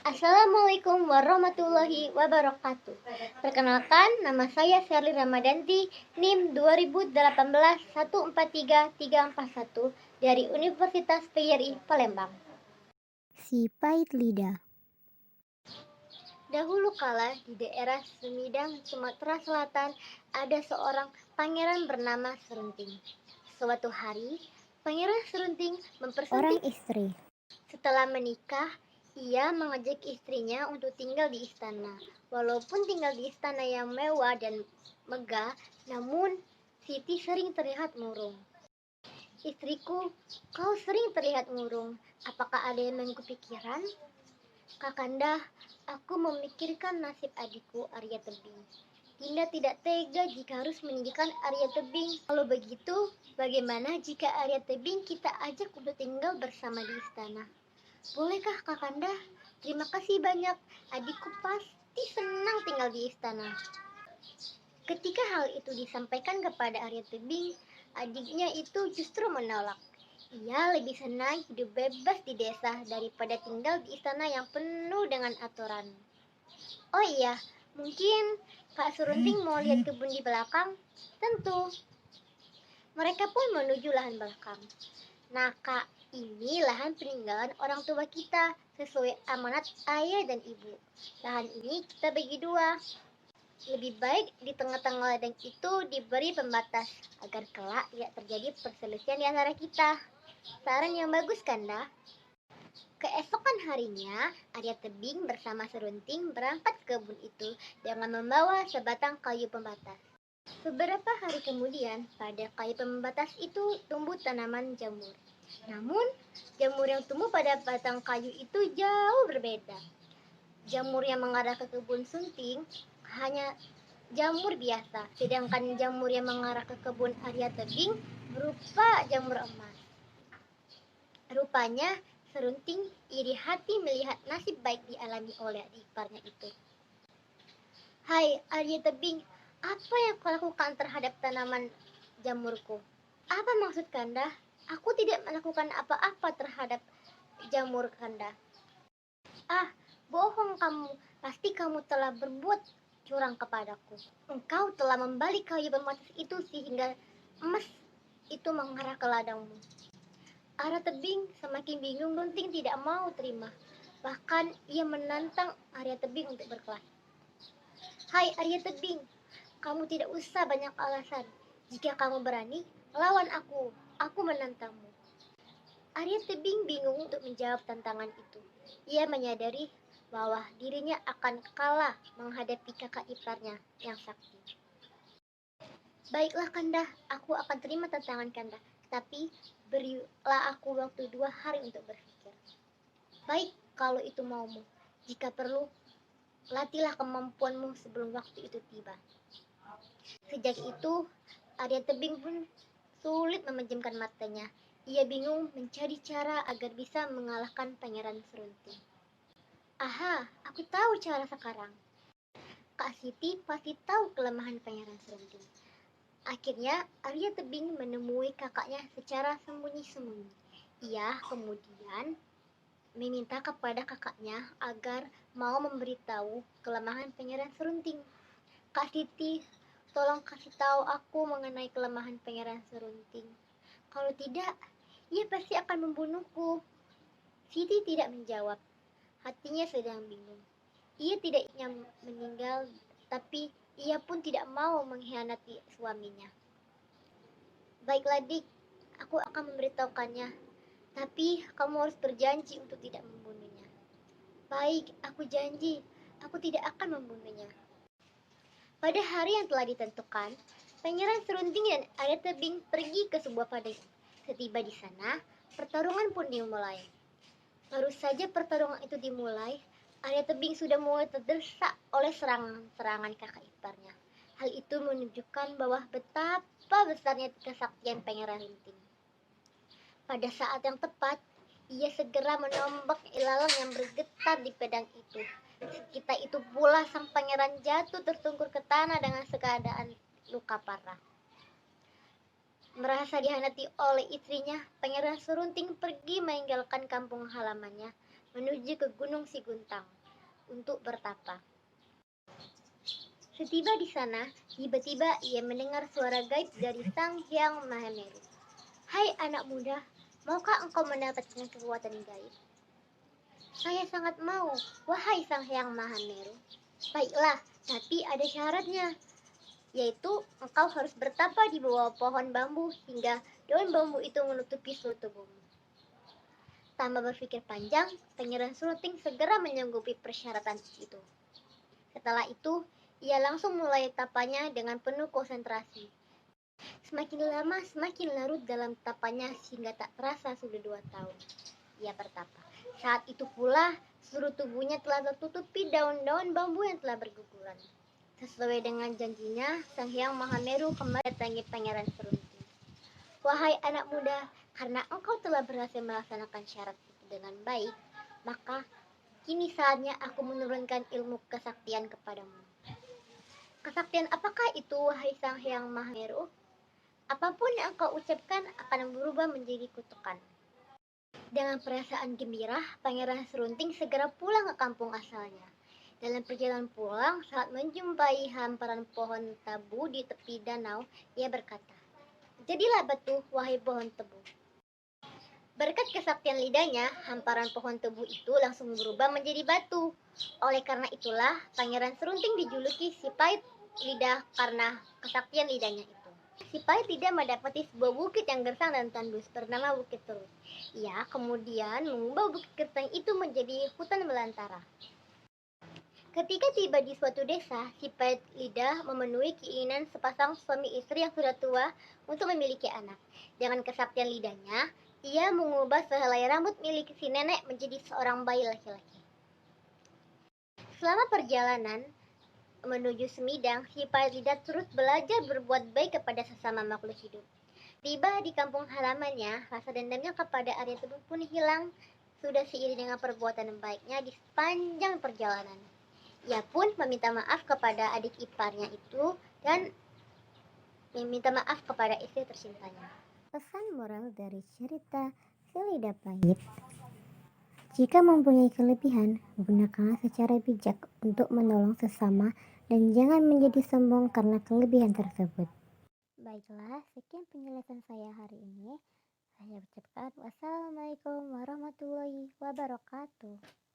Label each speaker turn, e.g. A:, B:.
A: Assalamualaikum warahmatullahi wabarakatuh. Perkenalkan, nama saya Sherly Ramadanti, NIM 2018 143341 dari Universitas PGRI Palembang.
B: Si pahit lidah.
A: Dahulu kala di daerah Sumedang, Sumatera Selatan, ada seorang pangeran bernama Serunting. Suatu hari, Pangeran Serunting
B: Orang istri.
A: Setelah menikah, ia mengajak istrinya untuk tinggal di istana. Walaupun tinggal di istana yang mewah dan megah, namun Siti sering terlihat murung. Istriku, kau sering terlihat murung. Apakah ada yang mengganggu pikiran? Kakanda, aku memikirkan nasib adikku Arya Tebing. Dinda tidak tega jika harus meninggalkan Arya Tebing. Kalau begitu, bagaimana jika Arya Tebing kita ajak untuk tinggal bersama di istana? Bolehkah Kakanda? Terima kasih banyak. Adikku pasti senang tinggal di istana. Ketika hal itu disampaikan kepada Arya Tebing, adiknya itu justru menolak. Ia lebih senang hidup bebas di desa daripada tinggal di istana yang penuh dengan aturan. Oh iya, mungkin Kak Surunting mau lihat kebun di belakang? Tentu. Mereka pun menuju lahan belakang. Nah Kak, ini lahan peninggalan orang tua kita sesuai amanat ayah dan ibu. Lahan ini kita bagi dua. Lebih baik di tengah-tengah ladang itu diberi pembatas agar kelak tidak terjadi perselisihan di antara kita. Saran yang bagus Kanda. Keesokan harinya, Arya Tebing bersama Serunting berangkat ke kebun itu dengan membawa sebatang kayu pembatas. Beberapa hari kemudian, pada kayu pembatas itu tumbuh tanaman jamur. Namun, jamur yang tumbuh pada batang kayu itu jauh berbeda. Jamur yang mengarah ke kebun Sunting hanya jamur biasa, sedangkan jamur yang mengarah ke kebun Arya Tebing berupa jamur emas. Rupanya, Serunting iri hati melihat nasib baik dialami oleh adik iparnya itu. Hai Arya Tebing, apa yang kau lakukan terhadap tanaman jamurku? Apa maksud Kanda? Aku tidak melakukan apa-apa terhadap jamur Kanda. Ah, bohong kamu. Pasti kamu telah berbuat curang kepadaku. Engkau telah membalik kayu pembatas itu sehingga emas itu mengarah ke ladangmu. Arya Tebing semakin bingung. Runting tidak mau terima. Bahkan ia menantang Arya Tebing untuk berkelahi. Hai Arya Tebing, kamu tidak usah banyak alasan. Jika kamu berani, lawan aku. Aku menantangmu. Arya Tebing bingung untuk menjawab tantangan itu. Ia menyadari bahwa dirinya akan kalah menghadapi kakak iparnya yang sakti. Baiklah Kanda, aku akan terima tantangan Kanda. Tapi berilah aku waktu 2 hari untuk berpikir. Baik, kalau itu maumu. Jika perlu, latihlah kemampuanmu sebelum waktu itu tiba. Sejak itu, Arya Tebing pun sulit memejamkan matanya. Ia bingung mencari cara agar bisa mengalahkan Pangeran Serunting. Aha, aku tahu cara sekarang. Kak Siti pasti tahu kelemahan Pangeran Serunting. Akhirnya, Arya Tebing menemui kakaknya secara sembunyi-sembunyi. Ia kemudian meminta kepada kakaknya agar mau memberitahu kelemahan Pangeran Serunting. Kak Siti, tolong kasih tahu aku mengenai kelemahan Pangeran Serunting. Kalau tidak, ia pasti akan membunuhku. Siti tidak menjawab. Hatinya sedang bingung. Ia tidak ingin meninggal, tapi ia pun tidak mau mengkhianati suaminya. Baiklah dik, aku akan memberitahukannya. Tapi kamu harus berjanji untuk tidak membunuhnya. Baik, aku janji. Aku tidak akan membunuhnya. Pada hari yang telah ditentukan, Pangeran Serunting dan Arya Tebing pergi ke sebuah padang. Setiba di sana, pertarungan pun dimulai. Baru saja pertarungan itu dimulai, Arya Tebing sudah mulai terdesak oleh serangan-serangan kakak iparnya. Hal itu menunjukkan bahwa betapa besarnya kesaktian Pangeran Runting. Pada saat yang tepat, ia segera menombak ilalang yang bergetar di pedang itu. Seketika itu pula sang pangeran jatuh tertungkur ke tanah dengan keadaan luka parah. Merasa dihianati oleh istrinya, Pangeran Serunting pergi meninggalkan kampung halamannya menuju ke Gunung Siguntang untuk bertapa. Setiba di sana, tiba-tiba ia mendengar suara gaib dari Sang Hyang Mahameru. "Hai anak muda, maukah engkau mendapatkan kekuatan gaib?" "Saya sangat mau, wahai Sang Hyang Mahameru." "Baiklah, tapi ada syaratnya, yaitu engkau harus bertapa di bawah pohon bambu hingga daun bambu itu menutupi seluruh tubuhmu." Tanpa berpikir panjang, Pangeran Surting segera menyanggupi persyaratan itu. Setelah itu, ia langsung mulai tapanya dengan penuh konsentrasi. Semakin lama semakin larut dalam tapanya sehingga tak terasa sudah 2 tahun ia bertapa. Saat itu pula seluruh tubuhnya telah tertutupi daun-daun bambu yang telah berguguran. Sesuai dengan janjinya, Sang Hyang Mahameru kembali datangi Pangeran Serunting. "Wahai anak muda, karena engkau telah berhasil melaksanakan syarat itu dengan baik, maka kini saatnya aku menurunkan ilmu kesaktian kepadamu." "Kesaktian apakah itu, wahai Sang Hyang Mahameru?" "Apapun yang engkau ucapkan akan berubah menjadi kutukan." Dengan perasaan gembira, Pangeran Serunting segera pulang ke kampung asalnya. Dalam perjalanan pulang, saat menjumpai hamparan pohon tebu di tepi danau, ia berkata, "Jadilah batu, wahai pohon tebu." Berkat kesaktian lidahnya, hamparan pohon tebu itu langsung berubah menjadi batu. Oleh karena itulah, Pangeran Serunting dijuluki si pahit lidah karena kesaktian lidahnya itu. Si pahit lidah mendapati sebuah bukit yang gersang dan tandus bernama Bukit Terus. Ia kemudian mengubah bukit gersang itu menjadi hutan belantara. Ketika tiba di suatu desa, si pahit lidah memenuhi keinginan sepasang suami istri yang sudah tua untuk memiliki anak. Dengan kesaktian lidahnya, ia mengubah sehelai rambut milik si nenek menjadi seorang bayi laki-laki. Selama perjalanan menuju Semidang, si pahit lidah terus belajar berbuat baik kepada sesama makhluk hidup. Tiba di kampung halamannya, rasa dendamnya kepada Arya Tebu pun hilang, sudah seiring dengan perbuatan baiknya di sepanjang perjalanan. Ia pun meminta maaf kepada adik iparnya itu dan meminta maaf kepada istri tercintanya.
B: Pesan moral dari cerita si lidah pahit. Jika mempunyai kelebihan, gunakanlah secara bijak untuk menolong sesama dan jangan menjadi sombong karena kelebihan tersebut. Baiklah, sekian penjelasan saya hari ini. Saya ucapkan wassalamualaikum warahmatullahi wabarakatuh.